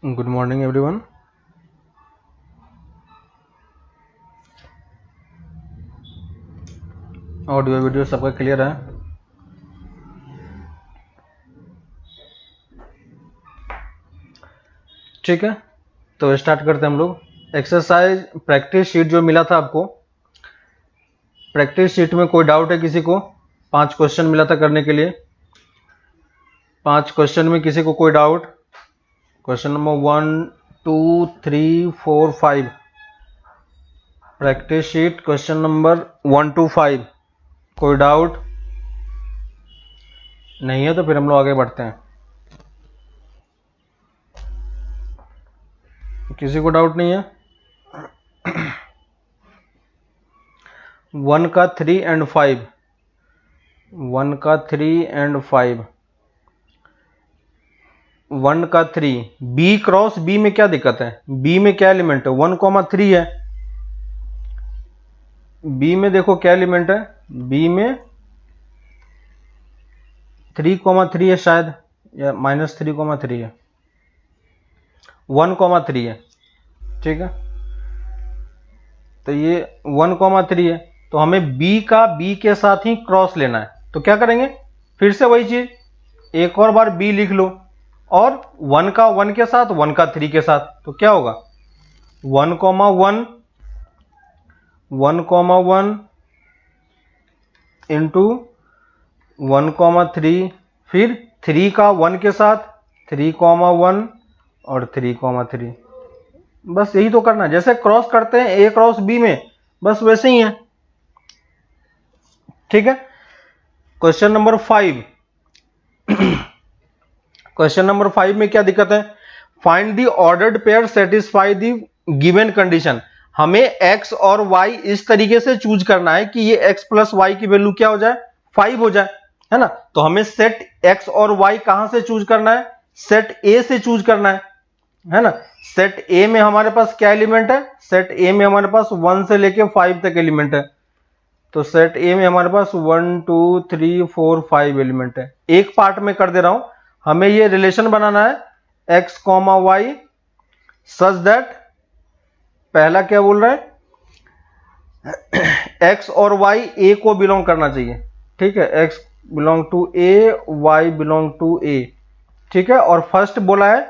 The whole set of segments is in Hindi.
Good morning everyone. Audio video सबका क्लियर है? ठीक है, तो स्टार्ट करते हैं हम लोग। एक्सरसाइज प्रैक्टिस शीट जो मिला था आपको, प्रैक्टिस शीट में कोई डाउट है किसी को? 5 क्वेश्चन मिला था करने के लिए। 5 क्वेश्चन में किसी को कोई doubt? Question number 1 2 3 4 5, practice sheet question number 1 to 5। कोई डाउट नहीं है तो फिर हम लोग आगे बढ़ते हैं। किसी को डाउट नहीं है? 1 का 3 and 5, 1 का 3 and 5, 1 का 3, बी क्रॉस बी में क्या दिक्कत है? बी में क्या एलिमेंट है? 1,3 है। बी में देखो क्या एलिमेंट है, बी में 3,3 है शायद, या -3,3 है, 1,3 है। ठीक है, तो ये 1,3 है, तो हमें बी का बी के साथ ही क्रॉस लेना है। तो क्या करेंगे? फिर से वही चीज, एक और बार बी लिख लो, और 1 का 1 के साथ, 1 का 3 के साथ, तो क्या होगा? 1,1, 1,1 इंटू 1,3, फिर 3 का 1 के साथ 3,1 और 3,3। बस यही तो करना है, जैसे क्रॉस करते हैं ए क्रॉस बी में, बस वैसे ही है। ठीक है, क्वेश्चन नंबर 5। क्वेश्चन नंबर 5 में क्या दिक्कत है? Find the ordered pair satisfy the given condition. हमें x और y इस तरीके से चूज करना है कि ये x प्लस y की वैल्यू क्या हो जाए? 5 हो जाए, है ना। तो हमें सेट x और y कहां से चूज करना है? सेट a से चूज करना है ना। सेट a में हमारे पास क्या एलिमेंट है? सेट a में हमारे पास 1 से लेके 5 तक एलिमेंट है। तो सेट a में हमारे पास 1 2 3 4 5 एलिमेंट है। एक पार्ट में कर दे रहा हूं, हमें ये रिलेशन बनाना है x, y सच दैट, पहला क्या बोल रहा है? x और y a को बिलोंग करना चाहिए। ठीक है, x belong to a, y belong to a। ठीक है, और फर्स्ट बोला है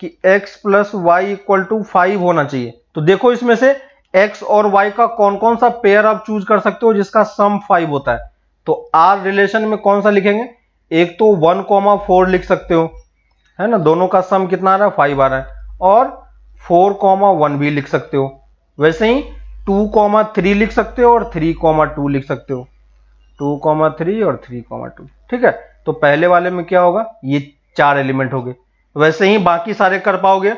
कि x plus y equal to 5 होना चाहिए। तो देखो इसमें से x और y का कौन कौन सा पेयर आप चूज कर सकते हो जिसका सम 5 होता है। तो आर रिलेशन में कौन सा लिखेंगे? एक तो 1,4 लिख सकते हो, है ना, दोनों का सम कितना आ रहा है? 5 आ रहा है। और 4,1 भी लिख सकते हो। वैसे ही 2,3 लिख सकते हो और 3,2 लिख सकते हो, 2,3 और 3,2। ठीक है, तो पहले वाले में क्या होगा? ये 4 एलिमेंट हो गए। वैसे ही बाकी सारे कर पाओगे।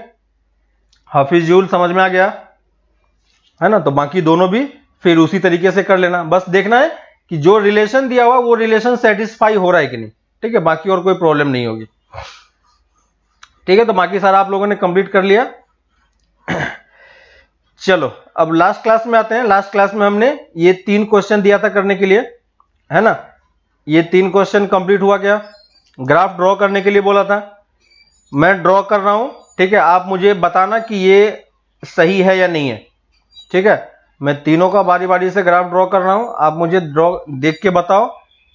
हाफिजुल समझ में आ गया, है ना। तो बाकी दोनों भी फिर उसी तरीके से कर लेना। बस देखना है कि जो रिलेशन दिया हुआ वो रिलेशन सेटिस्फाई हो रहा है कि नहीं। ठीक है, बाकी और कोई प्रॉब्लम नहीं होगी। ठीक है, तो बाकी सारा आप लोगों ने कंप्लीट कर लिया। चलो अब लास्ट क्लास में आते हैं। लास्ट क्लास में हमने ये 3 क्वेश्चन दिया था करने के लिए, है ना। ये 3 क्वेश्चन कंप्लीट हुआ क्या? ग्राफ ड्रॉ करने के लिए बोला था, मैं ड्रॉ कर रहा हूं। ठीक है, आप मुझे बताना कि ये सही है या नहीं है। ठीक है, मैं तीनों का बारी बारी से ग्राफ ड्रॉ कर रहा हूं, आप मुझे ड्रॉ देख के बताओ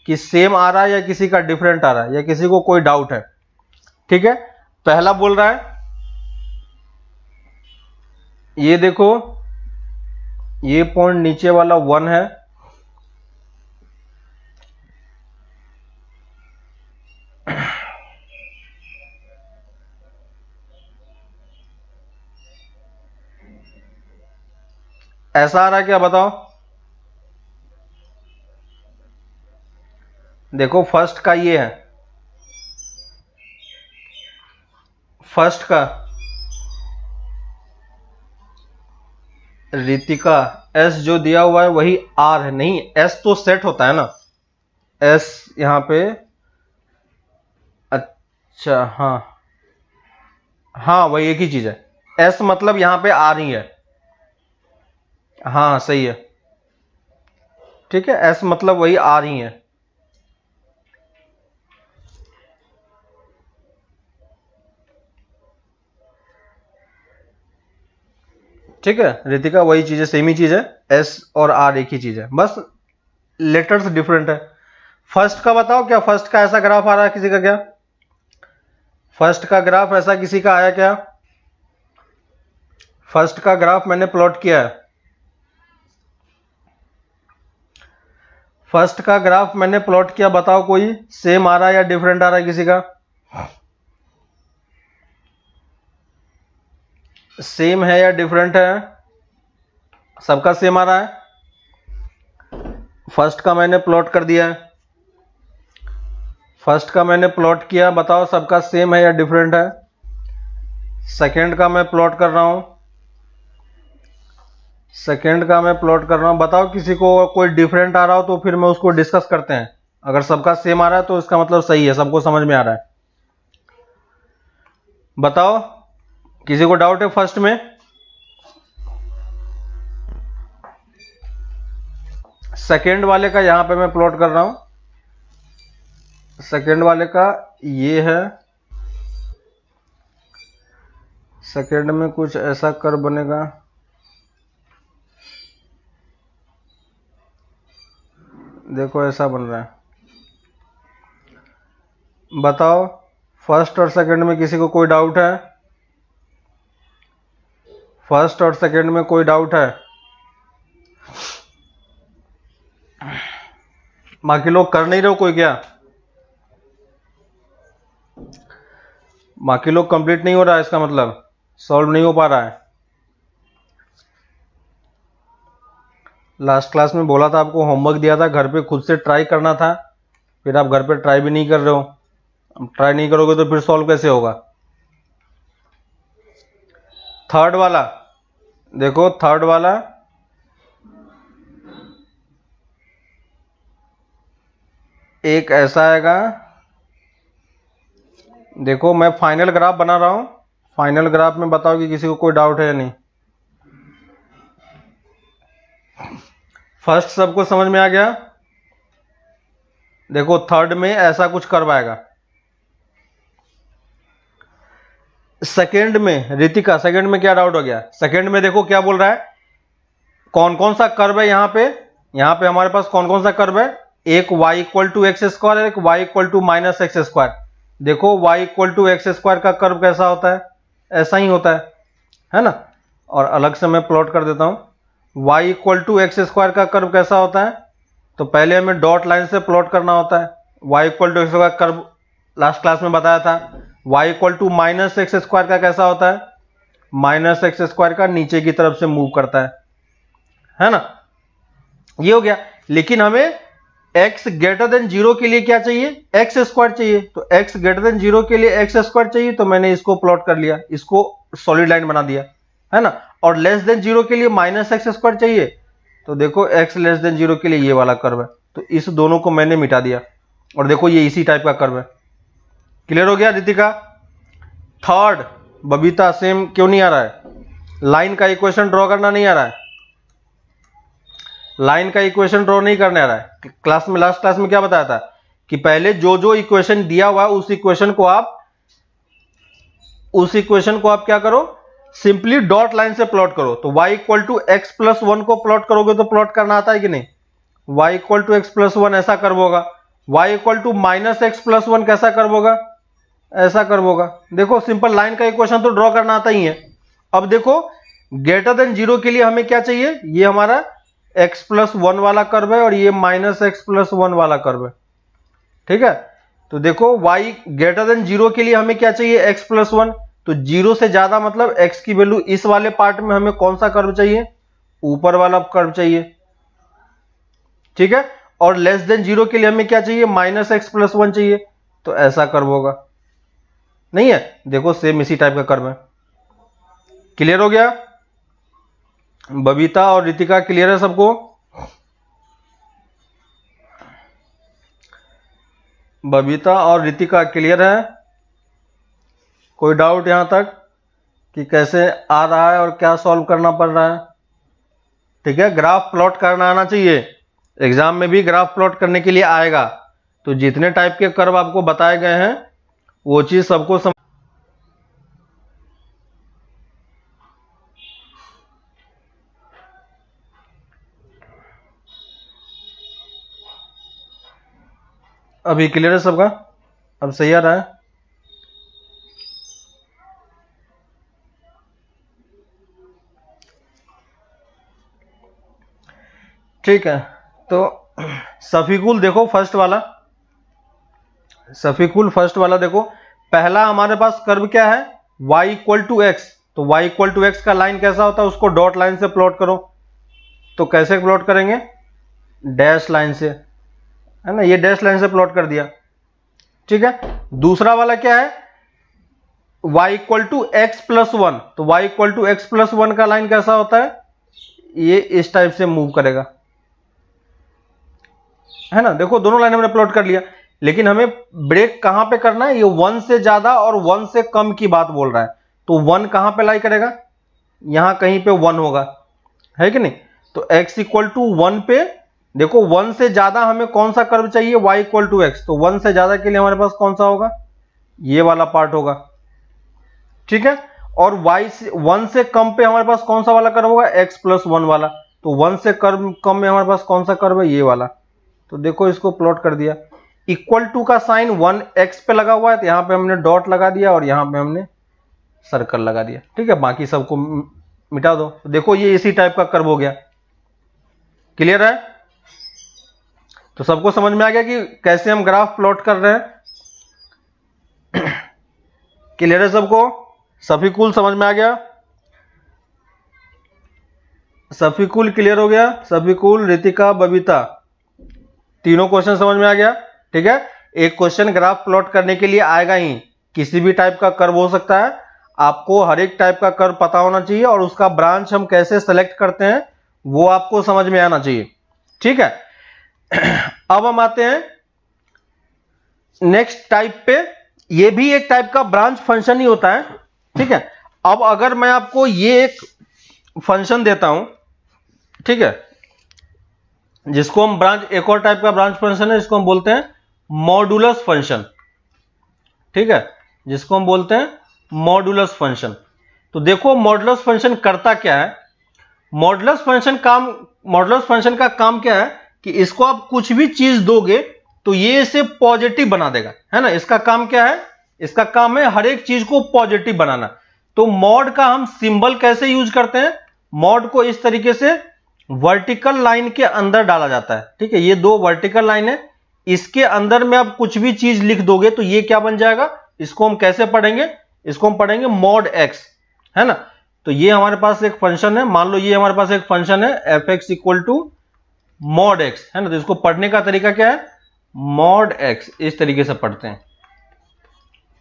कि सेम आ रहा है या किसी का डिफरेंट आ रहा है, या किसी को कोई डाउट है। ठीक है, पहला बोल रहा है, ये देखो ये पॉइंट नीचे वाला 1 है, ऐसा आ रहा है क्या? बताओ। देखो फर्स्ट का ये है, फर्स्ट का रितिका, एस जो दिया हुआ है वही आर है। नहीं, एस तो सेट होता है ना, एस यहां पे। अच्छा हाँ, हाँ वही एक ही चीज है। एस मतलब यहां पे आर ही है। हाँ सही है। ठीक है, एस मतलब वही आर ही है। ठीक है रितिका, वही चीज है, सेम ही चीज है, एस और आर एक ही चीज है, बस लेटर्स डिफरेंट है। फर्स्ट का बताओ, क्या फर्स्ट का ऐसा ग्राफ आ रहा है किसी का? क्या फर्स्ट का ग्राफ ऐसा किसी का आया क्या? फर्स्ट का ग्राफ मैंने प्लॉट किया है, फर्स्ट का ग्राफ मैंने प्लॉट किया, बताओ कोई सेम आ रहा है या डिफरेंट आ रहा है किसी का? सेम है या डिफरेंट है? सबका सेम आ रहा है। फर्स्ट का मैंने प्लॉट कर दिया है, फर्स्ट का मैंने प्लॉट किया, बताओ सबका सेम है या डिफरेंट है? सेकंड का मैं प्लॉट कर रहा हूं, सेकंड का मैं प्लॉट कर रहा हूं, बताओ किसी को कोई डिफरेंट आ रहा हो तो फिर मैं उसको डिस्कस करते हैं। अगर सबका सेम आ रहा है तो इसका मतलब सही है, सबको समझ में आ रहा है। बताओ किसी को डाउट है फर्स्ट में? सेकंड वाले का यहां पे मैं प्लॉट कर रहा हूं, सेकंड वाले का ये है, सेकंड में कुछ ऐसा कर्व बनेगा, देखो ऐसा बन रहा है। बताओ फर्स्ट और सेकंड में किसी को कोई डाउट है? फर्स्ट और सेकंड में कोई डाउट है? बाकी लोग कर नहीं रहे हो कोई? क्या बाकी लोग कंप्लीट नहीं हो रहा है, इसका मतलब सॉल्व नहीं हो पा रहा है। लास्ट क्लास में बोला था आपको, होमवर्क दिया था, घर पे खुद से ट्राई करना था, फिर आप घर पे ट्राई भी नहीं कर रहे हो। अब ट्राई नहीं करोगे तो फिर सॉल्व कैसे होगा? थर्ड वाला देखो, थर्ड वाला एक ऐसा आएगा, देखो मैं फाइनल ग्राफ बना रहा हूं, फाइनल ग्राफ में बताओ कि किसी को कोई डाउट है या नहीं। फर्स्ट सबको समझ में आ गया? देखो थर्ड में ऐसा कुछ कर्व आएगा। सेकंड में रितिका, सेकंड में क्या डाउट हो गया? सेकंड में देखो क्या बोल रहा है, कौन कौन सा कर्व है यहां पे? यहां पे हमारे पास कौन कौन सा कर्व है? एक y equal to x square और एक y equal to minus x square. देखो y equal to x square का कर्व कैसा होता है? ऐसा ही होता है ना? और अलग से मैं प्लॉट कर देता हूं, y equal to x square का कर्व कैसा होता है? तो पहले हमें डॉट लाइन से प्लॉट करना होता है। y इक्वल टू एक्स का कर्व लास्ट क्लास में बताया था। y equal to minus x square का कैसा होता है? माइनस एक्स स्क्वायर का नीचे की तरफ से मूव करता है ना? ये हो गया। लेकिन हमें x ग्रेटर देन 0 के लिए क्या चाहिए? एक्स स्क्वायर चाहिए। तो x ग्रेटर देन 0 के लिए एक्स स्क्वायर चाहिए, तो मैंने इसको प्लॉट कर लिया, इसको सॉलिड लाइन बना दिया, है ना? और लेस देन 0 के लिए माइनस एक्स स्क्वायर चाहिए, तो देखो x लेस देन 0 के लिए ये वाला कर्व है, तो इस दोनों को मैंने मिटा दिया, और देखो ये इसी टाइप का कर्व है। क्लियर हो गया रितिका? थर्ड बबीता, सेम क्यों नहीं आ रहा है? लाइन का इक्वेशन ड्रॉ करना नहीं आ रहा है, लाइन का इक्वेशन ड्रॉ नहीं करने आ रहा है। क्लास में, लास्ट क्लास में क्या बताया था कि पहले जो जो इक्वेशन दिया हुआ है उस इक्वेशन को आप क्या करो, सिंपली डॉट लाइन से प्लॉट करो। तो y equal to x plus 1 को प्लॉट करोगे तो प्लॉट करना आता है कि नहीं? y equal to x plus 1 ऐसा कर्व होगा। y equal to minus x plus 1 कैसा कर्व होगा? ऐसा कर्व होगा। देखो सिंपल लाइन का इक्वेशन तो ड्रॉ करना आता ही है। अब देखो ग्रेटर देन 0 के लिए हमें क्या चाहिए? ये हमारा x प्लस 1 वाला कर्व है और ये माइनस एक्स प्लस 1 वाला कर्व है, ठीक है? तो देखो y ग्रेटर देन 0 के लिए हमें क्या चाहिए? x plus 1। तो 0 से ज्यादा मतलब x की वैल्यू, इस वाले पार्ट में हमें कौन सा कर्व चाहिए? ऊपर वाला कर्व चाहिए, ठीक है? और लेस देन 0 के लिए हमें क्या चाहिए? माइनस एक्स प्लस 1 चाहिए, तो ऐसा कर्व होगा, नहीं है? देखो सेम इसी टाइप का कर्व है। क्लियर हो गया? बबीता और रितिका क्लियर है सबको? बबीता और रितिका क्लियर है? कोई डाउट यहां तक कि कैसे आ रहा है और क्या सॉल्व करना पड़ रहा है? ठीक है, ग्राफ प्लॉट करना आना चाहिए, एग्जाम में भी ग्राफ प्लॉट करने के लिए आएगा। तो जितने टाइप के कर्व आपको बताए गए हैं वो चीज सबको अभी क्लियर है सबका? अब सही आ रहा है? ठीक है, तो सफिकुल देखो फर्स्ट वाला, सफिकुल फर्स्ट वाला देखो, पहला हमारे पास कर्व क्या है, y इक्वल टू एक्स। तो y इक्वल टू एक्स का लाइन कैसा होता है, उसको डॉट लाइन से प्लॉट करो। तो कैसे प्लॉट करेंगे, डैश लाइन से, है ना, ये डैश लाइन से प्लॉट कर दिया। ठीक है, दूसरा वाला क्या है, y equal to x plus one. तो y equal to x plus one का लाइन कैसा होता है, ये इस टाइप से मूव करेगा, है ना। देखो दोनों लाइन हमने प्लॉट कर लिया, लेकिन हमें ब्रेक कहां पे करना है, ये 1 से ज्यादा और 1 से कम की बात बोल रहा है। तो 1 कहां पे लाई करेगा, यहां कहीं पे 1 होगा, है कि नहीं। तो x इक्वल टू 1 पे देखो 1 से ज्यादा हमें कौन सा कर्व चाहिए, y इक्वल टू एक्स। तो 1 से ज्यादा के लिए हमारे पास कौन सा होगा, ये वाला पार्ट होगा। ठीक है, और y से 1 से कम पे हमारे पास कौन सा वाला कर्व होगा, x प्लस 1 वाला। तो 1 से कर्व कम में हमारे पास कौन सा कर्व है, ये वाला। तो देखो इसको प्लॉट कर दिया, इक्वल टू का साइन 1x पे लगा हुआ है, तो यहां पे हमने डॉट लगा दिया और यहां पे हमने सर्कल लगा दिया। ठीक है, बाकी सबको मिटा दो। तो देखो ये इसी टाइप का कर्व हो गया। क्लियर है? तो सबको समझ में आ गया कि कैसे हम ग्राफ प्लॉट कर रहे हैं? क्लियर है सबको? सफिकुल समझ में आ गया? सफिकुल क्लियर हो गया? सफिकुल, रितिका, बबीता, तीनों क्वेश्चन समझ में आ गया? ठीक है, एक क्वेश्चन ग्राफ प्लॉट करने के लिए आएगा ही, किसी भी टाइप का कर्व हो सकता है, आपको हर एक टाइप का कर्व पता होना चाहिए और उसका ब्रांच हम कैसे सेलेक्ट करते हैं वो आपको समझ में आना चाहिए। ठीक है, अब हम आते हैं नेक्स्ट टाइप पे, ये भी एक टाइप का ब्रांच फंक्शन ही होता है। ठीक है, अब अगर मैं आपको ये एक फंक्शन देता हूं, ठीक है, जिसको हम ब्रांच, एक और टाइप का ब्रांच फंक्शन है जिसको हम बोलते हैं मॉडुलस फंक्शन। ठीक है, जिसको हम बोलते हैं मॉडुलस फंक्शन। तो देखो मॉडुलस फंक्शन करता क्या है, मॉडुलस फंक्शन का काम क्या है कि इसको आप कुछ भी चीज दोगे तो ये इसे पॉजिटिव बना देगा, है ना। इसका काम क्या है, इसका काम है हर एक चीज को पॉजिटिव बनाना। तो मॉड का हम सिंबल कैसे यूज करते हैं, मॉड को इस तरीके से वर्टिकल लाइन के अंदर डाला जाता है। ठीक है, ये दो वर्टिकल लाइन है, इसके अंदर में आप कुछ भी चीज लिख दोगे तो ये क्या बन जाएगा, इसको हम कैसे पढ़ेंगे, इसको हम पढ़ेंगे मॉड एक्स, है ना। तो ये हमारे पास एक फंक्शन है, मान लो ये हमारे पास एक फंक्शन है f x equal to mod x, है ना। तो इसको पढ़ने का तरीका क्या है, मॉड एक्स, इस तरीके से पढ़ते हैं।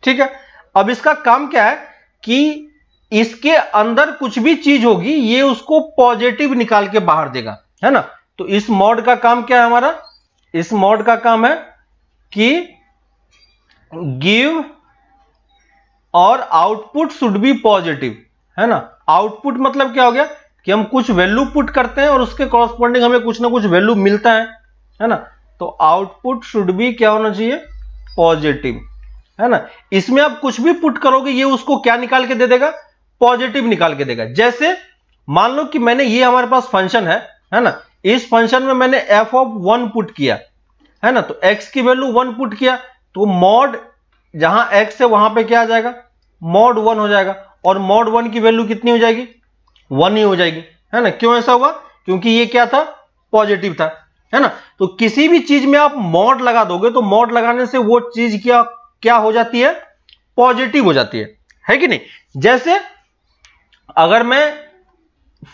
ठीक है, अब इसका काम क्या है कि इसके अंदर कुछ भी चीज होगी ये उसको पॉजिटिव निकाल के बाहर देगा, है ना। तो इस मॉड का काम क्या है हमारा, इस मॉड का काम है कि गिव और आउटपुट शुड बी पॉजिटिव, है ना। आउटपुट मतलब क्या हो गया कि हम कुछ वैल्यू पुट करते हैं और उसके कॉरस्पॉन्डिंग हमें कुछ ना कुछ वैल्यू मिलता है ना। तो आउटपुट शुड बी क्या होना चाहिए, पॉजिटिव, है ना। इसमें आप कुछ भी पुट करोगे ये उसको क्या निकाल के दे देगा, पॉजिटिव निकाल के देगा। जैसे मान लो कि मैंने ये हमारे पास फंक्शन है ना, इस फंक्शन में मैंने एफ ऑफ 1 पुट किया, है ना। तो x की वैल्यू 1 पुट किया, तो मॉड जहां x है वहां पे क्या आ जाएगा, मॉड 1 हो जाएगा, और मॉड 1 की वैल्यू कितनी हो जाएगी, 1 ही हो जाएगी, है ना। क्यों ऐसा हुआ, क्योंकि ये क्या था, पॉजिटिव था, है ना। तो किसी भी चीज में आप मॉड लगा दोगे तो मॉड लगाने से वो चीज क्या हो जाती है, पॉजिटिव हो जाती है कि नहीं। जैसे अगर मैं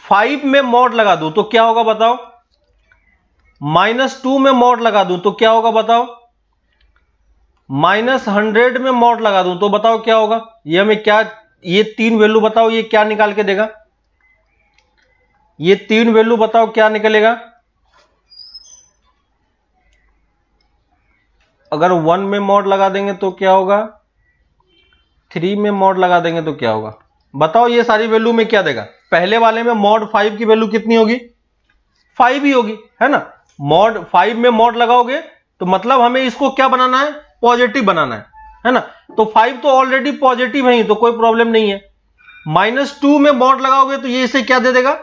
5 में मॉड लगा दूं तो क्या होगा बताओ, -2 में मॉड लगा दूं तो क्या होगा बताओ, -100 में मॉड लगा दूं तो बताओ क्या होगा। ये हमें क्या, ये 3 वैल्यू बताओ ये क्या निकाल के देगा, ये 3 वैल्यू बताओ क्या निकलेगा। अगर 1 में मॉड लगा देंगे तो क्या होगा, 3 में मॉड लगा देंगे तो क्या होगा, बताओ ये सारी वैल्यू में क्या देगा। पहले वाले में मॉड 5 की वैल्यू कितनी होगी, 5 ही होगी, है ना। मॉड 5 में मॉड लगाओगे तो मतलब हमें इसको क्या बनाना है, पॉजिटिव बनाना है ना। तो 5 तो ऑलरेडी पॉजिटिव है ही, तो कोई प्रॉब्लम नहीं है। -2 में मॉड लगाओगे तो ये इसे क्या दे देगा,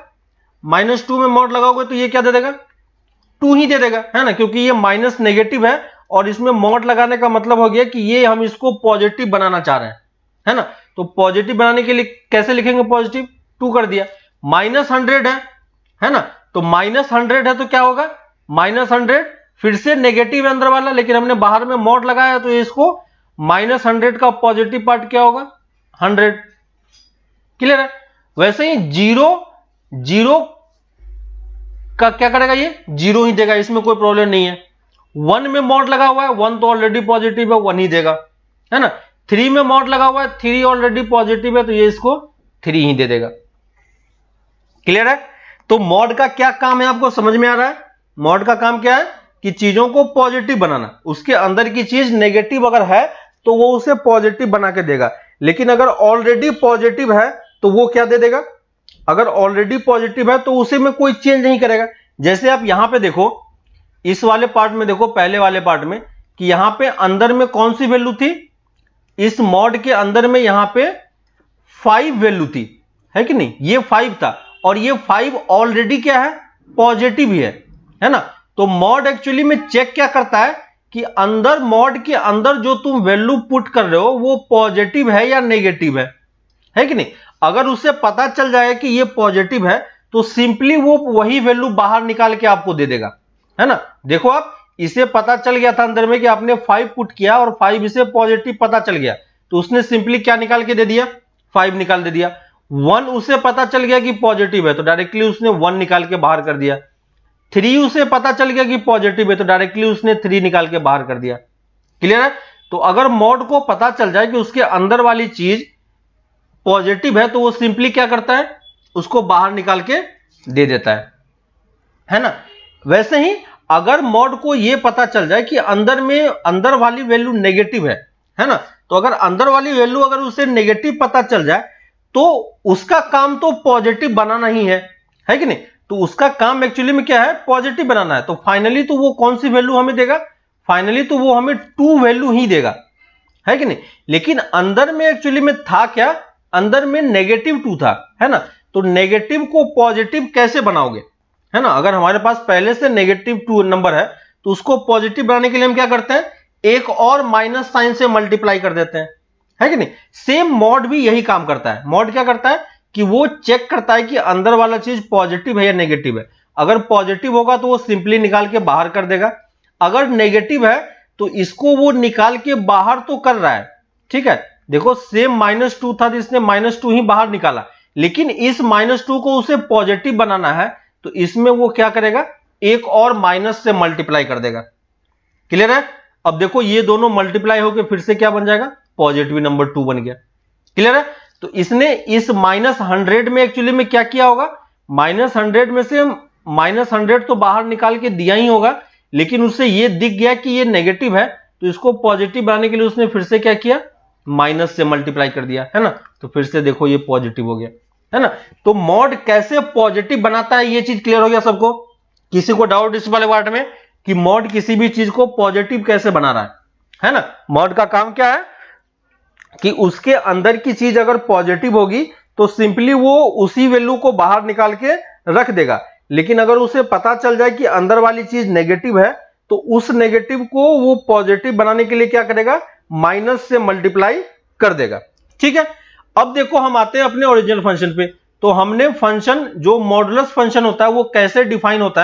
-2 में मॉड लगाओगे तो ये क्या दे देगा, 2 ही दे देगा, है ना, क्योंकि ये माइनस नेगेटिव है और इसमें मॉड लगाने का मतलब हो गया कि ये हम इसको पॉजिटिव बनाना चाह रहे हैं, है ना। तो पॉजिटिव बनाने के लिए कैसे लिखेंगे, पॉजिटिव 2 कर दिया, -100 है ना। तो -100 है तो क्या होगा, -100 फिर से नेगेटिव है अंदर वाला, लेकिन हमने बाहर में मॉड लगाया तो इसको -100 का पॉजिटिव पार्ट क्या होगा, 100। क्लियर है। वैसे ही 0 का क्या करेगा, ये 0 ही देगा, इसमें कोई प्रॉब्लम नहीं है। 1 में मॉड लगा हुआ है, 1 तो ऑलरेडी पॉजिटिव है, 1 ही देगा, है ना। 3 में मॉड लगा हुआ है, 3 ऑलरेडी पॉजिटिव है, तो ये इसको 3 ही दे देगा। क्लियर है। तो मॉड का क्या काम है आपको समझ में आ रहा है। मॉड का काम क्या है कि चीजों को पॉजिटिव बनाना, उसके अंदर की चीज नेगेटिव अगर है तो वो उसे पॉजिटिव बना के देगा, लेकिन अगर ऑलरेडी पॉजिटिव है तो वो क्या दे देगा, अगर ऑलरेडी पॉजिटिव है तो उसे में कोई चेंज नहीं करेगा। जैसे आप यहां पे देखो, इस वाले पार्ट में देखो, पहले वाले पार्ट में, कि यहां पे अंदर में कौन सी वैल्यू थी, इस मॉड के अंदर में यहां पे 5 वैल्यू थी, है कि नहीं, ये 5 था, और ये 5 ऑलरेडी क्या है, पॉजिटिव ही है ना। तो मॉड एक्चुअली में चेक क्या करता है कि अंदर मॉड के अंदर जो तुम वैल्यू पुट कर रहे हो वो पॉजिटिव है या नेगेटिव है कि नहीं। अगर उसे पता चल जाए कि ये पॉजिटिव है तो सिंपली वो वही वैल्यू बाहर निकाल के आपको दे देगा, है ना। देखो आप, इसे पता चल गया था अंदर में कि आपने 5 पुट किया और 5 इसे पॉजिटिव पता चल गया, तो उसने सिंपली क्या निकाल के दे दिया, 5 निकाल दे दिया। 1 उसे पता चल गया कि पॉजिटिव है तो डायरेक्टली उसने 1 निकाल के बाहर कर दिया। 3 उसे पता चल गया कि पॉजिटिव है तो डायरेक्टली उसने 3 निकाल के बाहर कर दिया। क्लियर है। तो अगर मॉड को पता चल जाए कि उसके अंदर वाली चीज पॉजिटिव है तो वो सिंपली क्या करता है, उसको बाहर निकाल के दे देता है ना। वैसे ही अगर मॉड को यह पता चल जाए कि अंदर वाली वैल्यू नेगेटिव है ना, तो अगर अंदर वाली वैल्यू अगर उसे नेगेटिव पता चल जाए तो उसका काम तो पॉजिटिव बनाना ही है कि नहीं। तो उसका काम एक्चुअली में क्या है, पॉजिटिव बनाना है। तो फाइनली तो वो कौन सी वैल्यू हमें देगा, फाइनली तो वो हमें 2 वैल्यू ही देगा, है कि नहीं। लेकिन अंदर में एक्चुअली में था क्या, अंदर में -2 था, है ना। तो नेगेटिव को पॉजिटिव कैसे बनाओगे, है ना। अगर हमारे पास पहले से -2 नंबर है तो उसको पॉजिटिव बनाने के लिए हम क्या करते हैं, एक और माइनस साइन से मल्टीप्लाई कर देते हैं, है कि नहीं। सेम मॉड भी यही काम करता है। मॉड क्या करता है कि वो चेक करता है कि अंदर वाला चीज पॉजिटिव है या नेगेटिव है। अगर पॉजिटिव होगा तो वो सिंपली निकाल के बाहर कर देगा, अगर नेगेटिव है तो इसको वो निकाल के बाहर तो कर रहा है, ठीक है। देखो सेम -2 था तो इसने -2 ही बाहर निकाला, लेकिन इस -2 को उसे पॉजिटिव बनाना है तो इसमें वो क्या करेगा, एक और माइनस से मल्टीप्लाई कर देगा। क्लियर है। अब देखो ये दोनों मल्टीप्लाई होकर फिर से क्या बन जाएगा, पॉजिटिव नंबर 2 बन गया। क्लियर है। तो इसने इस -100 में एक्चुअली में क्या किया होगा, -100 में से -100 तो बाहर निकाल के दिया ही होगा, लेकिन उससे ये दिख गया कि ये नेगेटिव है तो इसको पॉजिटिव बनाने के लिए उसने फिर से क्या किया, माइनस से मल्टीप्लाई कर दिया, है ना। तो फिर से देखो ये पॉजिटिव हो गया, है ना। तो मॉड कैसे पॉजिटिव बनाता है ये चीज क्लियर हो गया सबको। किसी को डाउट इस वाले पार्ट में कि मॉड किसी भी चीज को पॉजिटिव कैसे बना रहा है ना। मॉड का काम क्या है कि उसके अंदर की चीज अगर पॉजिटिव होगी तो सिंपली वो उसी वैल्यू को बाहर निकाल के रख देगा, लेकिन अगर उसे पता चल जाए कि अंदर वाली चीज नेगेटिव है तो उस नेगेटिव को वो पॉजिटिव बनाने के लिए क्या करेगा, माइनस से मल्टीप्लाई कर देगा। ठीक है। अब देखो हम आते हैं अपने ओरिजिनल फंक्शन पे। तो हमने फंक्शन जो मॉडुलस फंक्शन होता है वो कैसे डिफाइन होता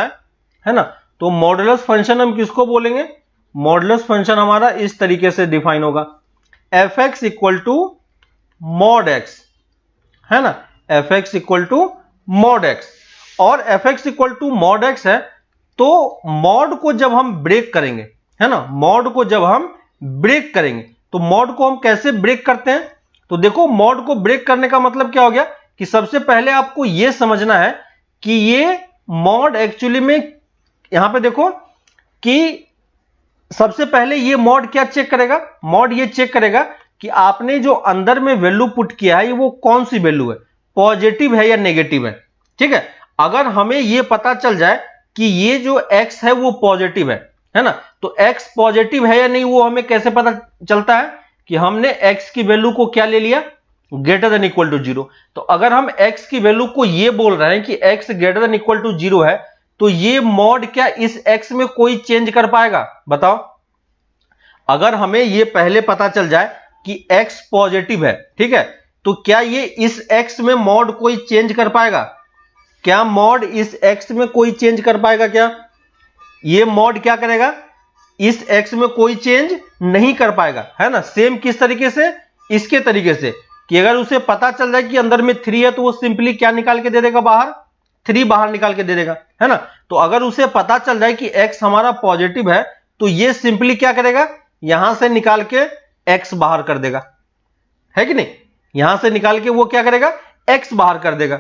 है ना। तो मॉडुलस फंक्शन हम किसको बोलेंगे, मॉडुलस फंक्शन हमारा इस तरीके से डिफाइन होगा, fx equal to mod x, है ना। fx equal to mod x, और fx equal to mod x है तो मॉड को जब हम ब्रेक करेंगे, है ना, मॉड को जब हम ब्रेक करेंगे तो मॉड को हम कैसे ब्रेक करते हैं। तो देखो मॉड को ब्रेक करने का मतलब क्या हो गया कि सबसे पहले आपको यह समझना है कि ये मॉड एक्चुअली में, यहां पे देखो कि सबसे पहले ये मॉड क्या चेक करेगा, मॉड ये चेक करेगा कि आपने जो अंदर में वैल्यू पुट किया है वो कौन सी वैल्यू है, पॉजिटिव है या नेगेटिव है। ठीक है। अगर हमें ये पता चल जाए कि ये जो x है वो पॉजिटिव है ना, तो x पॉजिटिव है या नहीं वो हमें कैसे पता चलता है कि हमने x की वैल्यू को क्या ले लिया, ग्रेटर देन इक्वल टू 0। तो अगर हम x की वैल्यू को ये बोल रहे हैं कि x greater than equal to 0 है तो ये मॉड क्या इस x में कोई चेंज कर पाएगा, बताओ, अगर हमें ये पहले पता चल जाए कि x पॉजिटिव है, ठीक है, तो क्या ये इस x में मॉड कोई चेंज कर पाएगा? क्या मॉड इस x में कोई चेंज कर पाएगा? क्या ये मॉड क्या करेगा? इस x में कोई चेंज नहीं कर पाएगा, है ना। सेम किस तरीके से? इसके तरीके से कि अगर उसे पता चल जाए कि अंदर में 3 है तो वो सिंपली क्या निकाल के दे देगा? बाहर 3 बाहर निकाल के दे देगा, है ना। तो अगर उसे पता चल जाए कि x हमारा पॉजिटिव है तो ये सिंपली क्या करेगा? यहां से निकाल के x बाहर कर देगा, है कि नहीं। यहां से निकाल के वो क्या करेगा? x बाहर कर देगा,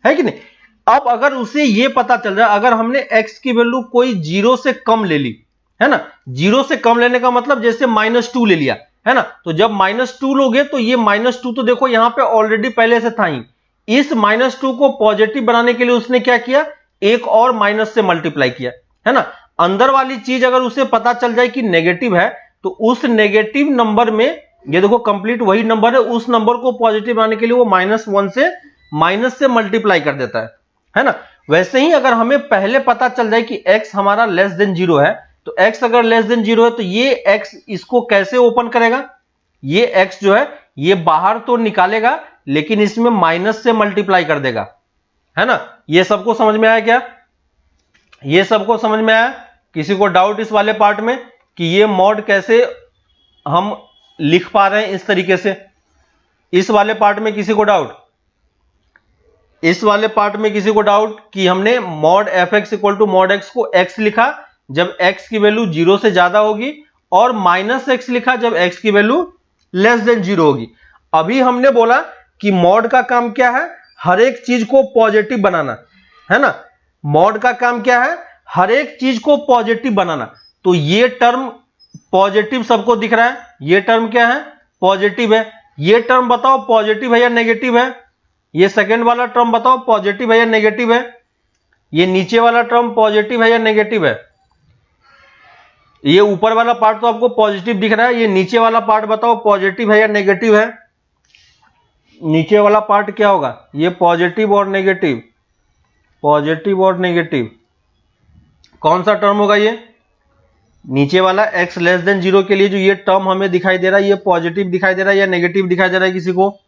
है कि नहीं। अब अगर उसे ये पता चल जाए, अगर हमने x की वैल्यू कोई 0 से कम ले ली, है ना, 0 से कम लेने का मतलब जैसे -2 ले लिया, है ना, तो जब -2 लोगे तो ये -2 तो देखो यहां पे ऑलरेडी पहले से था ही। इस -2 को पॉजिटिव बनाने के लिए उसने क्या किया? एक और माइनस से मल्टीप्लाई किया, है ना। अंदर वाली चीज अगर उसे पता चल जाए कि नेगेटिव है तो उस नेगेटिव नंबर में, ये देखो कंप्लीट वही नंबर है, उस नंबर को पॉजिटिव बनाने के लिए वो -1 से माइनस से मल्टीप्लाई कर देता है ना। वैसे ही अगर हमें पहले पता चल जाए कि x हमारा लेस देन 0 है, तो x अगर लेस देन 0 है तो ये x इसको कैसे ओपन करेगा? ये x जो है ये बाहर तो निकालेगा लेकिन इसमें माइनस से मल्टीप्लाई कर देगा, है ना। ये सबको समझ में आया क्या? ये सबको समझ में आया? किसी को डाउट इस वाले पार्ट में कि ये मॉड कैसे हम लिख पा रहे हैं इस तरीके से? इस वाले पार्ट में किसी को डाउट? इस वाले पार्ट में किसी को डाउट कि हमने mod fx equal to mod x को x लिखा जब x की वैल्यू 0 से ज्यादा होगी और -x लिखा जब x की वैल्यू लेस देन 0 होगी। अभी हमने बोला कि मॉड का काम क्या है? हर एक चीज को पॉजिटिव बनाना, है ना। मॉड का काम क्या है? हर एक चीज को पॉजिटिव बनाना। तो ये टर्म पॉजिटिव सबको दिख रहा है, ये टर्म क्या है? पॉजिटिव है। ये टर्म बताओ पॉजिटिव है या नेगेटिव है? ये सेकेंड वाला टर्म बताओ पॉजिटिव है या नेगेटिव है? ये नीचे वाला टर्म पॉजिटिव है या नेगेटिव है? ये ऊपर वाला पार्ट तो आपको पॉजिटिव दिख रहा है, ये नीचे वाला पार्ट बताओ पॉजिटिव है या नेगेटिव है? नीचे वाला पार्ट क्या होगा? ये पॉजिटिव और नेगेटिव, पॉजिटिव और नेगेटिव, कौन सा टर्म होगा? ये नीचे वाला x लेस देन 0 के लिए जो ये टर्म हमें दिखाई दे रहा है, ये पॉजिटिव दिखाई दे रहा है या नेगेटिव दिखाई दे रहा है किसी को?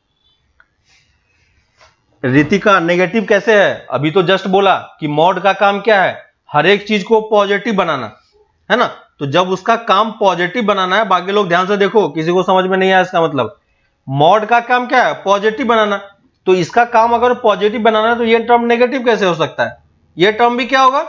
रितिका नेगेटिव कैसे है? अभी तो जस्ट बोला कि मॉड का काम क्या है? हर एक चीज को पॉजिटिव बनाना, है ना। तो जब उसका काम पॉजिटिव बनाना है, बाकी लोग ध्यान से देखो, किसी को समझ में नहीं आया इसका मतलब, मॉड का काम क्या है? पॉजिटिव बनाना। तो इसका काम अगर पॉजिटिव बनाना है तो ये टर्म नेगेटिव कैसे हो सकता है? ये टर्म भी क्या होगा?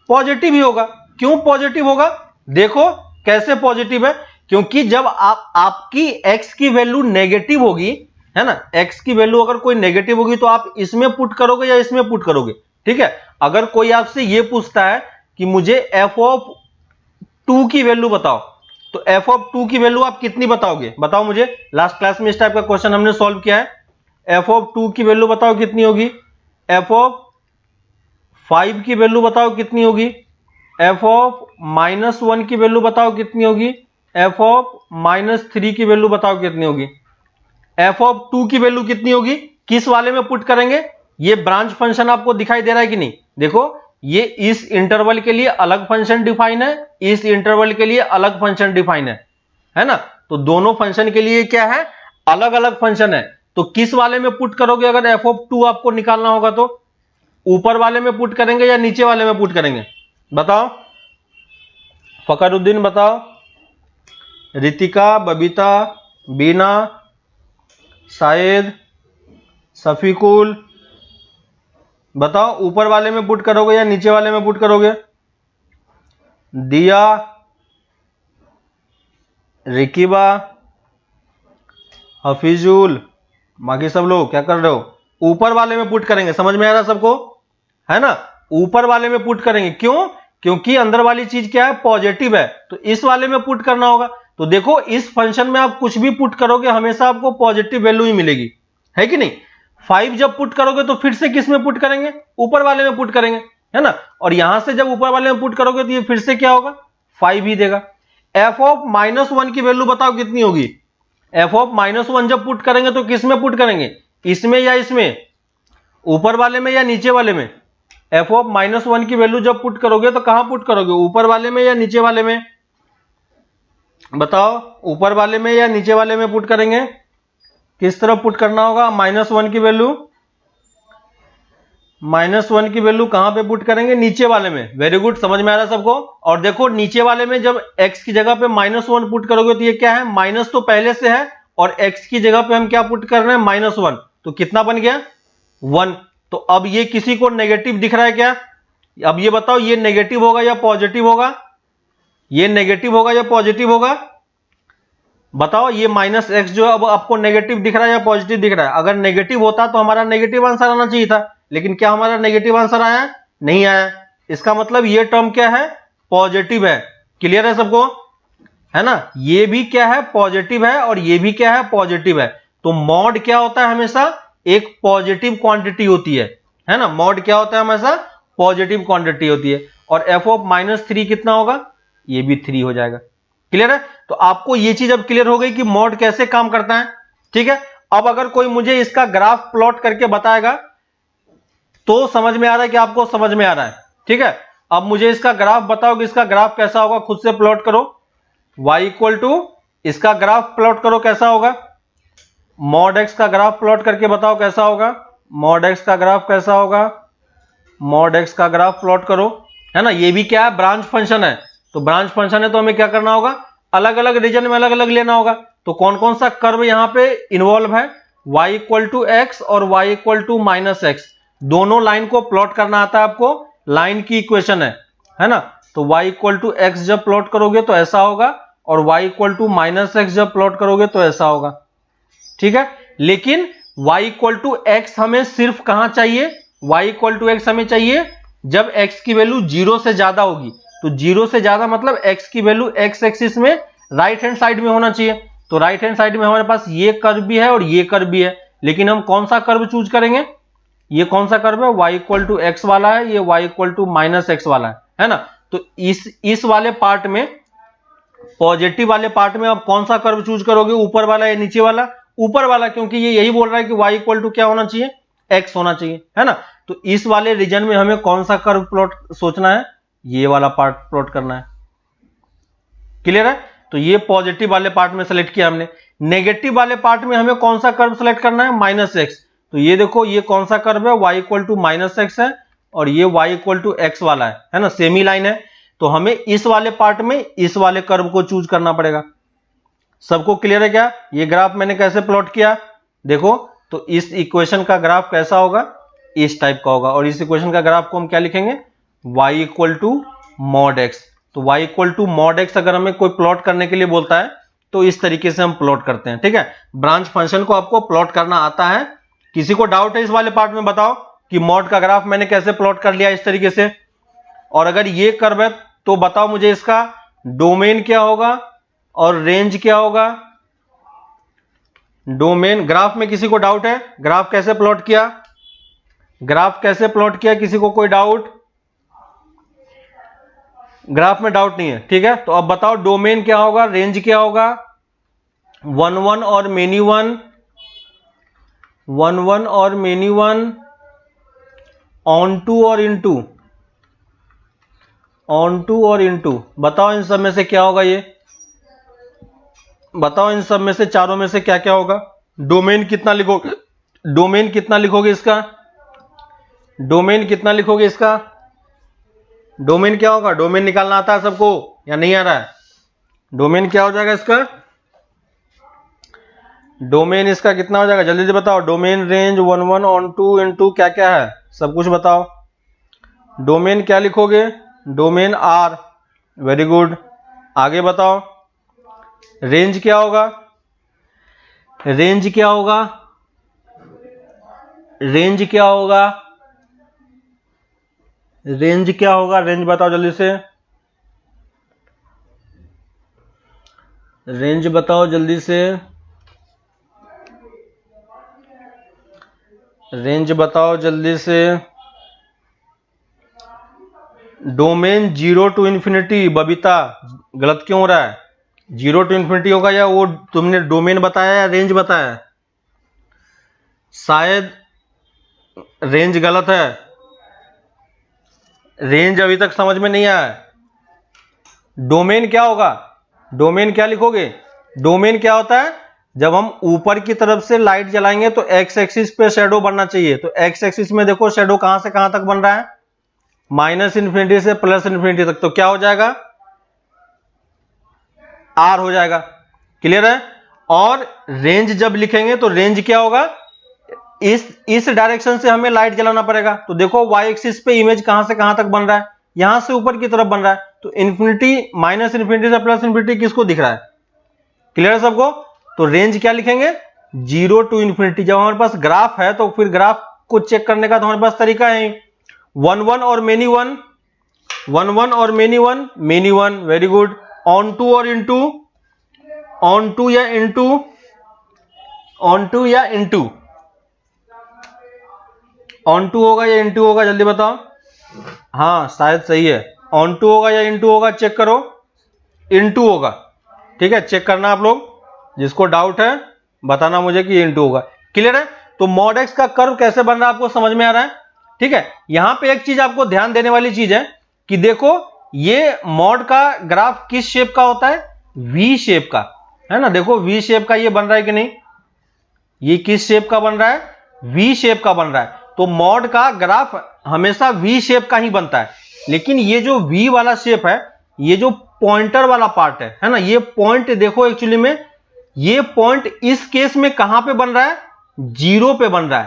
पॉजिटिव ही होगा। क्यों पॉजिटिव होगा? देखो कैसे पॉजिटिव है, क्योंकि जब आपकी x की वैल्यू नेगेटिव होगी, है ना, x की वैल्यू अगर कोई नेगेटिव होगी तो आप इसमें पुट करोगे या इसमें पुट करोगे? ठीक है। अगर कोई आपसे ये पूछता है कि मुझे f(2) की वैल्यू बताओ, तो f(2) की वैल्यू आप कितनी बताओगे? बताओ मुझे। लास्ट क्लास में इस टाइप का क्वेश्चन हमने सॉल्व किया है। f(2) की वैल्यू बताओ कितनी होगी? f(5) की वैल्यू बताओ कितनी होगी? f(-1) की वैल्यू बताओ कितनी होगी? f(-3) की वैल्यू बताओ कितनी होगी? f(2) की वैल्यू कितनी होगी? किस वाले में पुट करेंगे? ये ब्रांच फंक्शन आपको दिखाई दे रहा है कि नहीं? देखो ये इस इंटरवल के लिए अलग फंक्शन डिफाइन है, इस इंटरवल के लिए अलग फंक्शन डिफाइन है ना। तो दोनों फंक्शन के लिए क्या है? अलग अलग फंक्शन है। तो किस वाले में पुट करोगे? अगर f(2) आपको निकालना होगा तो ऊपर वाले में पुट करेंगे या नीचे वाले में पुट करेंगे? बताओ, फकरुद्दीन बताओ, रितिका, बबीता, बीना, शायद, सफीकुल, बताओ ऊपर वाले में पुट करोगे या नीचे वाले में पुट करोगे? दिया, रिकीबा, हफीजुल, बाकी सब लोग क्या कर रहे हो? ऊपर वाले में पुट करेंगे। समझ में आ रहा सबको, है ना? ऊपर वाले में पुट करेंगे। क्यों? क्योंकि अंदर वाली चीज क्या है? पॉजिटिव है, तो इस वाले में पुट करना होगा। तो देखो इस फंक्शन में आप कुछ भी पुट करोगे हमेशा आपको पॉजिटिव वैल्यू ही मिलेगी, है कि नहीं। 5 जब पुट करोगे तो फिर से किस में पुट करेंगे? ऊपर वाले में पुट करेंगे, है ना। और यहां से जब ऊपर वाले में पुट करोगे तो ये फिर से क्या होगा? 5 ही देगा। f(-1) की वैल्यू बताओ कितनी होगी? f(-1) जब पुट करेंगे तो किस में पुट करेंगे? इसमें या इसमें? ऊपर वाले में या नीचे वाले में? f(-1) की वैल्यू जब पुट करोगे तो कहां पुट करोगे? ऊपर वाले में या नीचे वाले में? बताओ ऊपर वाले में या नीचे वाले में पुट करेंगे? किस तरफ पुट करना होगा? -1 की वैल्यू, -1 की वैल्यू कहां पे पुट करेंगे? नीचे वाले में। वेरी गुड, समझ में आ रहा है सबको। और देखो नीचे वाले में जब x की जगह पे -1 पुट करोगे तो ये क्या है? माइनस तो पहले से है और x की जगह पे हम क्या पुट कर रहे हैं? -1। तो कितना बन गया? 1। तो अब ये किसी को नेगेटिव दिख रहा है क्या? अब ये बताओ, ये नेगेटिव होगा या पॉजिटिव होगा? ये नेगेटिव होगा या पॉजिटिव होगा? बताओ, ये -x जो है अब आपको नेगेटिव दिख रहा है या पॉजिटिव दिख रहा है? अगर नेगेटिव होता तो हमारा नेगेटिव आंसर आना चाहिए था, लेकिन क्या हमारा नेगेटिव आंसर आया? नहीं आया। इसका मतलब ये टर्म क्या है? पॉजिटिव है। क्लियर है सबको? है ना? ये भी क्या है? पॉजिटिव है और ये भी क्या है? पॉजिटिव है। तो मॉड क्या होता है? हमेशा एक पॉजिटिव क्वांटिटी होती है ना? मॉड क्या होता है? हमेशा पॉजिटिव क्वांटिटी होती है। और f ऑफ -3 कितना होगा? ये भी 3 हो जाएगा। क्लियर है? तो आपको ये चीज अब क्लियर हो गई कि मॉड कैसे काम करता है। ठीक है, अब अगर कोई मुझे इसका ग्राफ प्लॉट करके बताएगा तो समझ में आ रहा है कि आपको समझ में आ रहा है। ठीक है, अब मुझे इसका ग्राफ बताओ कि इसका ग्राफ कैसा होगा, खुद से प्लॉट करो। y इक्वल टू, इसका ग्राफ प्लॉट करो, कैसा होगा? मॉड x का ग्राफ प्लॉट करके बताओ कैसा होगा? मॉड x का ग्राफ कैसा होगा? मॉड x का ग्राफ प्लॉट करो। है ना? ये भी क्या है? ब्रांच फंक्शन है। तो ब्रांच फंक्शन है तो हमें क्या करना होगा? अलग अलग रीजन में अलग अलग लेना होगा। तो कौन कौन सा कर्व यहां पे इन्वॉल्व है? y इक्वल टू एक्स और y इक्वल टू -x, दोनों लाइन को प्लॉट करना आता है आपको। लाइन की इक्वेशन है ना? तो y इक्वल टू एक्स जब प्लॉट करोगे तो ऐसा होगा और y इक्वल टू -x जब प्लॉट करोगे तो ऐसा होगा। ठीक है, लेकिन y इक्वल टू एक्स हमें सिर्फ कहां चाहिए? y इक्वल टू एक्स हमें चाहिए जब x की वैल्यू 0 से ज्यादा होगी। तो 0 से ज्यादा मतलब x की वैल्यू x एक्सिस में राइट हैंड साइड में होना चाहिए। तो राइट हैंड साइड में हमारे पास ये कर्व भी है और ये कर्व भी है, लेकिन हम कौन सा कर्व चूज करेंगे? ये कौन सा कर्व है? y इक्वल टू एक्स वाला है, ये y इक्वल टू -x वाला है ना? तो इस वाले पार्ट में, पॉजिटिव वाले पार्ट में आप कौन सा कर्व चूज करोगे? ऊपर वाला या नीचे वाला? ऊपर वाला, क्योंकि ये यही बोल रहा है कि y इक्वल टू क्या होना चाहिए? x होना चाहिए, है ना? तो इस वाले रीजन में हमें कौन सा कर्व प्लॉट सोचना है? ये वाला पार्ट प्लॉट करना है। क्लियर है? तो ये पॉजिटिव वाले पार्ट में सेलेक्ट किया हमने। नेगेटिव वाले पार्ट में हमें कौन सा कर्व सेलेक्ट करना है? -x। तो ये देखो, ये कौन सा कर्व है? y इक्वल टू -x है और ये y इक्वल टू x वाला है ना? सेमी लाइन है। तो हमें इस वाले पार्ट में इस वाले कर्व को चूज करना पड़ेगा। सबको क्लियर है क्या? ये ग्राफ मैंने कैसे प्लॉट किया देखो। तो इस इक्वेशन का ग्राफ कैसा होगा? इस टाइप का होगा। और इस इक्वेशन का ग्राफ को हम क्या लिखेंगे? y equal to mod x। तो y equal to mod x अगर हमें कोई प्लॉट करने के लिए बोलता है तो इस तरीके से हम प्लॉट करते हैं। ठीक है, ब्रांच फंक्शन को आपको प्लॉट करना आता है। किसी को डाउट है इस वाले पार्ट में? बताओ कि मॉड का ग्राफ मैंने कैसे प्लॉट कर लिया इस तरीके से। और अगर ये कर्व है तो बताओ मुझे इसका डोमेन क्या होगा और रेंज क्या होगा? डोमेन, ग्राफ में किसी को डाउट है? ग्राफ कैसे प्लॉट किया? ग्राफ कैसे प्लॉट किया? किसी को कोई डाउट? ग्राफ में डाउट नहीं है, ठीक है। तो अब बताओ डोमेन क्या होगा, रेंज क्या होगा? 1 1 और मेनी 1, 1 1 और मेनी 1, ऑन टू और इनटू, ऑन टू और इनटू। बताओ इन सब में से क्या होगा? ये बताओ इन सब में से, चारों में से क्या क्या होगा? डोमेन कितना लिखोगे? डोमेन कितना लिखोगे इसका? डोमेन कितना लिखोगे इसका? डोमेन क्या होगा? डोमेन निकालना आता है सबको या नहीं आ रहा है? डोमेन क्या हो जाएगा इसका? डोमेन इसका कितना हो जाएगा? जल्दी से बताओ। Domain range 1 1 onto into क्या क्या है, सब कुछ बताओ। डोमेन क्या लिखोगे? Domain are. वेरी गुड, आगे बताओ। रेंज क्या होगा? रेंज क्या होगा? रेंज क्या होगा? रेंज क्या होगा? रेंज बताओ जल्दी से। रेंज बताओ जल्दी से। रेंज बताओ जल्दी से। Domain 0 to infinity. बबीता गलत क्यों हो रहा है? 0 टू इन्फिनिटी होगा या वो तुमने डोमेन बताया या रेंज बताया? शायद रेंज गलत है। रेंज अभी तक समझ में नहीं आया। डोमेन क्या होगा? डोमेन क्या लिखोगे? डोमेन क्या होता है? जब हम ऊपर की तरफ से लाइट जलाएंगे तो एक्स एक्सिस पे शेडो बनना चाहिए। तो एक्स एक्सिस में देखो शेडो कहां से कहां तक बन रहा है? माइनस इन्फिनिटी से प्लस इन्फिनिटी तक। तो क्या हो जाएगा? आर हो जाएगा। क्लियर है? और रेंज जब लिखेंगे तो रेंज क्या होगा? इस डायरेक्शन से हमें लाइट जलाना पड़ेगा। तो देखो वाई एक्सिस पे इमेज कहां से कहां तक बन रहा है? यहां से ऊपर की तरफ बन रहा है। तो इन्फिनिटी, माइनस इन्फिनिटी से प्लस इन्फिनिटी किसको दिख रहा है? क्लियर है सबको? तो रेंज क्या लिखेंगे? 0 टू इन्फिनिटी। जब हमारे पास ग्राफ है तो फिर ग्राफ को चेक करने का तो हमारे पास तरीका है 1 1 और मेनी 1, 1 1 और many 1, many 1, very good. Onto और इनटू, ऑन टू या इनटू, ऑन टू या इनटू, ऑन टू होगा या इनटू होगा? जल्दी बताओ। हाँ शायद सही है। ऑन टू होगा या इनटू होगा? चेक करो। इनटू होगा। ठीक है, चेक करना आप लोग, जिसको डाउट है बताना मुझे कि इनटू होगा। क्लियर है? तो मॉड एक्स का कर्व कैसे बन रहा है आपको समझ में आ रहा है? ठीक है, यहां पे एक चीज आपको ध्यान देने वाली चीज है कि देखो ये मॉड का ग्राफ किस शेप का होता है? वी शेप का, है ना? देखो वी शेप का ये बन रहा है कि नहीं? ये किस शेप का बन रहा है? वी शेप का बन रहा है। तो मॉड का ग्राफ हमेशा वी शेप का ही बनता है। लेकिन ये जो वी वाला शेप है, ये जो पॉइंटर वाला पार्ट है ना, ये पॉइंट देखो एक्चुअली में ये पॉइंट इस केस में कहां पे बन रहा है? 0 पे बन रहा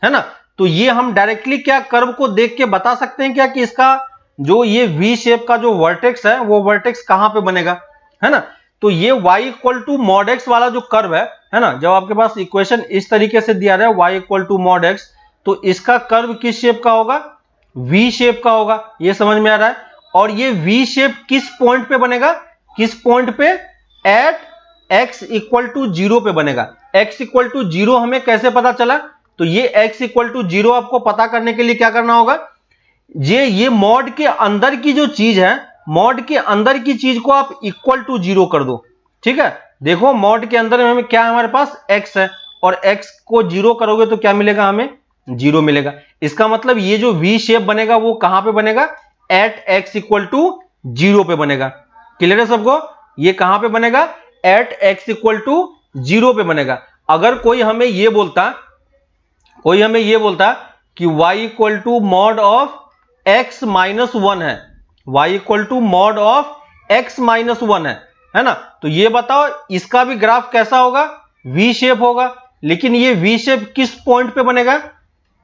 है ना? तो ये हम डायरेक्टली क्या कर्व को देख के बता सकते हैं क्या कि इसका जो ये वी शेप का जो वर्टेक्स है वो वर्टेक्स कहां पे बनेगा, है ना? तो ये y equal to mod x वाला जो कर्व है ना, जब आपके पास इक्वेशन इस तरीके से दिया रहा है y equal to mod x, तो इसका कर्व किस शेप का होगा? v शेप का होगा। ये समझ में आ रहा है? और ये v शेप किस पॉइंट पे बनेगा? किस पॉइंट पे? एट x इक्वल टू 0 पे बनेगा। x इक्वल टू 0 हमें कैसे पता चला? तो ये x इक्वल टू 0 आपको पता करने के लिए क्या करना होगा? ये मॉड के अंदर की जो चीज है, मॉड के अंदर की चीज को आप इक्वल टू 0 कर दो। ठीक है, देखो मॉड के अंदर में क्या है? हमारे पास x है और x को 0 करोगे तो क्या मिलेगा? हमें 0 मिलेगा। इसका मतलब ये जो v शेप बनेगा वो कहां पे बनेगा? एट x इक्वल टू 0 पे बनेगा। क्लियर है सबको? ये कहां पे बनेगा? एट x इक्वल टू 0 पे बनेगा। अगर कोई हमें ये बोलता कि y equal to mod of x minus 1 है, y equal to mod of x minus 1 है ना? तो ये बताओ इसका भी ग्राफ कैसा होगा? v शेप होगा। लेकिन ये v शेप किस पॉइंट पे बनेगा?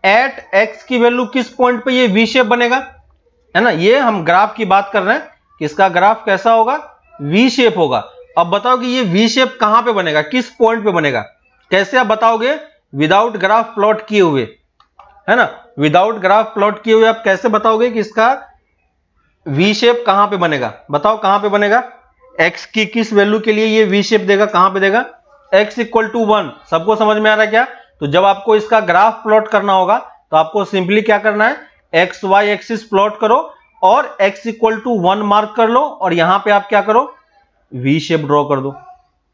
एट x की वैल्यू किस पॉइंट पे ये v शेप बनेगा, है ना? ये हम ग्राफ की बात कर रहे हैं कि इसका ग्राफ कैसा होगा? v शेप होगा। अब बताओ कि ये v शेप कहां पे बनेगा? किस पॉइंट पे बनेगा? कैसे आप बताओगे? विदाउट ग्राफ प्लॉट किए हुए, है ना? विदाउट ग्राफ प्लॉट किए हुए आप कैसे बताओगे कि इसका v शेप कहां पे बनेगा? बताओ कहां पे बनेगा? x की किस वैल्यू के लिए ये v शेप देगा? कहां पे देगा? x equal to 1। सबको समझ में आ रहा है क्या? तो जब आपको इसका ग्राफ प्लॉट करना होगा तो आपको सिंपली क्या करना है? एक्स वाई एक्सिस प्लॉट करो और x इक्वल टू 1 मार्क कर लो और यहां पे आप क्या करो? v शेप ड्रॉ कर दो।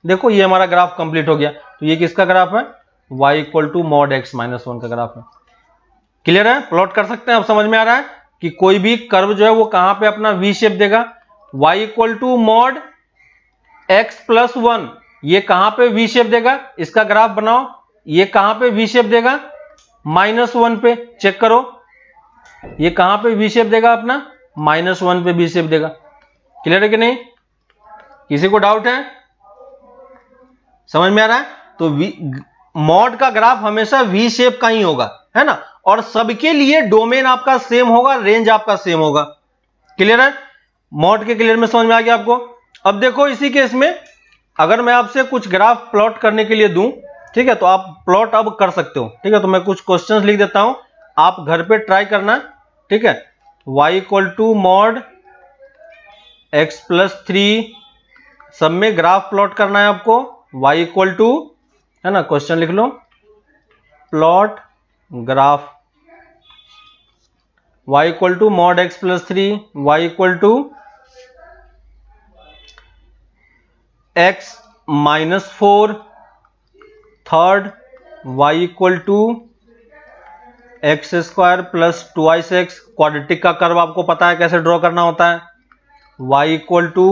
देखो ये हमारा ग्राफ कंप्लीट हो गया। तो ये किसका ग्राफ है? y equal to mod x minus 1 का ग्राफ है। क्लियर है? प्लॉट कर सकते हैं। अब समझ में आ रहा है कि कोई भी कर्व जो है वो कहां पे अपना v शेप देगा? y equal to mod x plus 1, ये कहां पे v शेप देगा? इसका ग्राफ बनाओ। ये कहां पे v शेप देगा? माइनस 1 पे। चेक करो ये कहां पे v शेप देगा अपना? माइनस 1 पे v शेप देगा। क्लियर है कि नहीं? किसी को डाउट है? समझ में आ रहा है? तो मॉड का ग्राफ हमेशा v शेप का ही होगा, है ना? और सबके लिए डोमेन आपका सेम होगा, रेंज आपका सेम होगा। क्लियर है? मॉड के क्लियर में समझ में आ गया आपको? अब देखो इसी केस में अगर मैं आपसे कुछ ग्राफ प्लॉट करने के लिए दूं, ठीक है, तो आप प्लॉट अब कर सकते हो। ठीक है, तो मैं कुछ क्वेश्चंस लिख देता हूं, आप घर पे ट्राई करना। ठीक है, y equal to mod x plus 3, सब में ग्राफ प्लॉट करना है आपको। y इक्वल टू, है ना, क्वेश्चन लिख लो, plot graph y equal to mod x plus 3, y equal to x minus 4, third y equal to x square plus 2x। Quadratic का कर्व आपको पता है कैसे ड्रॉ करना होता है। y equal to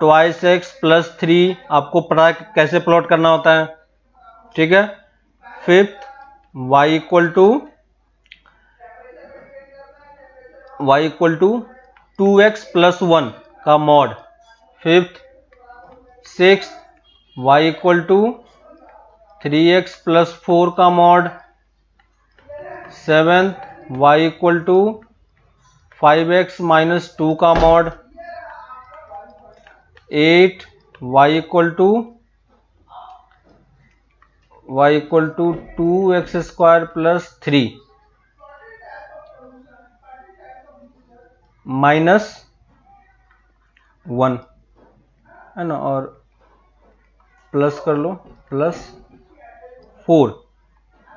twice x plus 3 आपको पता है कैसे प्लॉट करना होता है, ठीक है। Fifth y equal to 2x plus 1 का mod. Fifth six y equal to 3x plus 4 का mod. Seventh y equal to 5x minus 2 का mod. 8 y equal to 2x square plus 3 minus 1 है ना, और प्लस कर लो प्लस 4,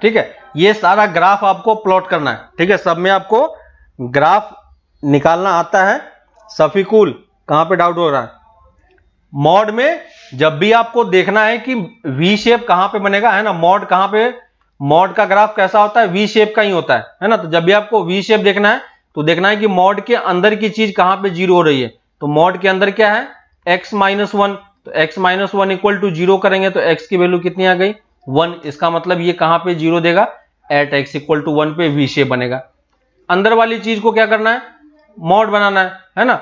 ठीक है। ये सारा ग्राफ आपको प्लॉट करना है, ठीक है। सब में आपको ग्राफ निकालना आता है। सफीकुल कहां पे डाउट हो रहा है? मॉड में जब भी आपको देखना है कि वी शेप कहां पे बनेगा, है ना, मॉड कहां पे, मॉड का ग्राफ कैसा होता है, वी शेप का ही होता है ना। तो जब भी आपको वी शेप देखना है तो देखना है कि मॉड के अंदर की चीज कहां पे जीरो हो रही है। तो मॉड के अंदर क्या है, x माइनस 1, तो x माइनस 1 इक्वल टू 0 करेंगे तो x की वैल्यू कितनी आ गई, 1। इसका मतलब ये कहां पे जीरो देगा, एट x इक्वल टू 1 पे वी शेप बनेगा। अंदर वाली चीज को क्या करना है, मॉड बनाना है ना,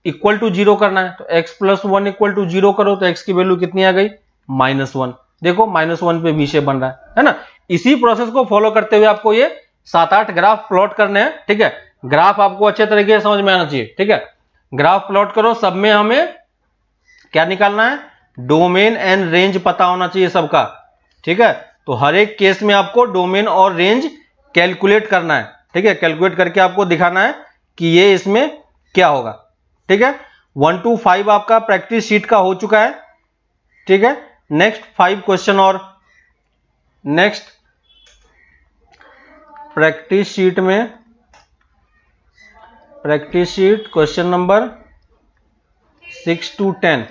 इक्वल टू 0 करना है। तो x प्लस 1 इक्वल टू 0 करो तो x की वैल्यू कितनी आ गई, -1। देखो -1 पे वी शेप बन रहा है ना। इसी प्रोसेस को फॉलो करते हुए आपको ये 7-8 ग्राफ प्लॉट करने हैं, ठीक है। ग्राफ आपको अच्छे तरीके से समझ में आना चाहिए, ठीक है। ग्राफ प्लॉट करो, सब में हमें क्या निकालना है, डोमेन एंड रेंज पता होना चाहिए सबका, ठीक है। तो हर एक केस में आपको डोमेन और रेंज कैलकुलेट करना है, ठीक है। कैलकुलेट करके आपको दिखाना है कि ये इसमें क्या होगा, ठीक है। 1 to 5 आपका प्रैक्टिस शीट का हो चुका है, ठीक है। नेक्स्ट 5 क्वेश्चन और, नेक्स्ट प्रैक्टिस शीट में, practice sheet question number 6 to 10,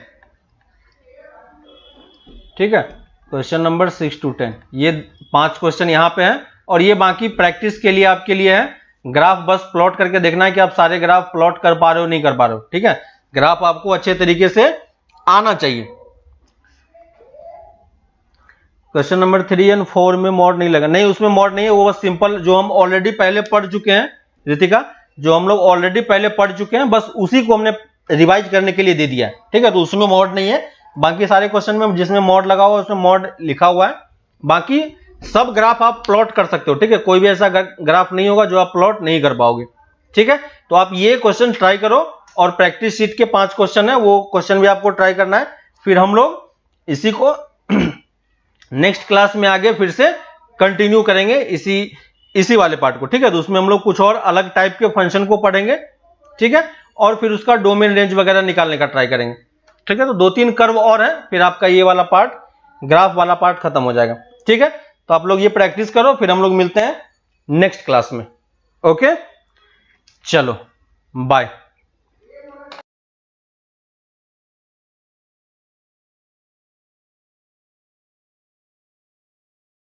ठीक है। क्वेश्चन नंबर 6 to 10, ये 5 क्वेश्चन यहां पे हैं और ये बाकी प्रैक्टिस के लिए आपके लिए है। ग्राफ बस प्लॉट करके देखना है कि आप सारे ग्राफ प्लॉट कर पा रहे हो नहीं कर पा रहे हो, ठीक है। ग्राफ आपको अच्छे तरीके से आना चाहिए। क्वेश्चन नंबर 3 और 4 में मॉड नहीं लगा, नहीं उसमें मॉड नहीं है, वो बस सिंपल जो हम ऑलरेडी पहले पढ़ चुके हैं, रितिका, जो हम लोग ऑलरेडी पहले पढ़ चुके हैं, बस उसी को हमने रिवाइज करने के लिए दे दिया है, ठीक है। तो उसमें मॉड नहीं है। बाकी सारे क्वेश्चन में जिसमें मॉड लगा हुआ है उसमें मॉड लिखा हुआ है। बाकी सब ग्राफ आप प्लॉट कर सकते हो, ठीक है। कोई भी ऐसा ग्राफ नहीं होगा जो आप प्लॉट नहीं कर पाओगे, ठीक है। तो आप ये क्वेश्चन ट्राई करो और प्रैक्टिस शीट के 5 क्वेश्चन है, वो क्वेश्चन भी आपको ट्राई करना है। फिर हम लोग इसी को नेक्स्ट क्लास में आगे फिर से कंटिन्यू करेंगे इसी वाले पार्ट को, ठीक है। तो उसमें हम लोग कुछ और अलग टाइप के फंक्शन को पढ़ेंगे, ठीक है, और फिर उसका डोमेन रेंज वगैरह निकालने का ट्राई करेंगे, ठीक है। तो 2-3 कर्व और है, फिर आपका ये वाला पार्ट, ग्राफ वाला पार्ट खत्म हो जाएगा, ठीक है। तो आप लोग ये प्रैक्टिस करो, फिर हम लोग मिलते हैं नेक्स्ट क्लास में। ओके, चलो बाय।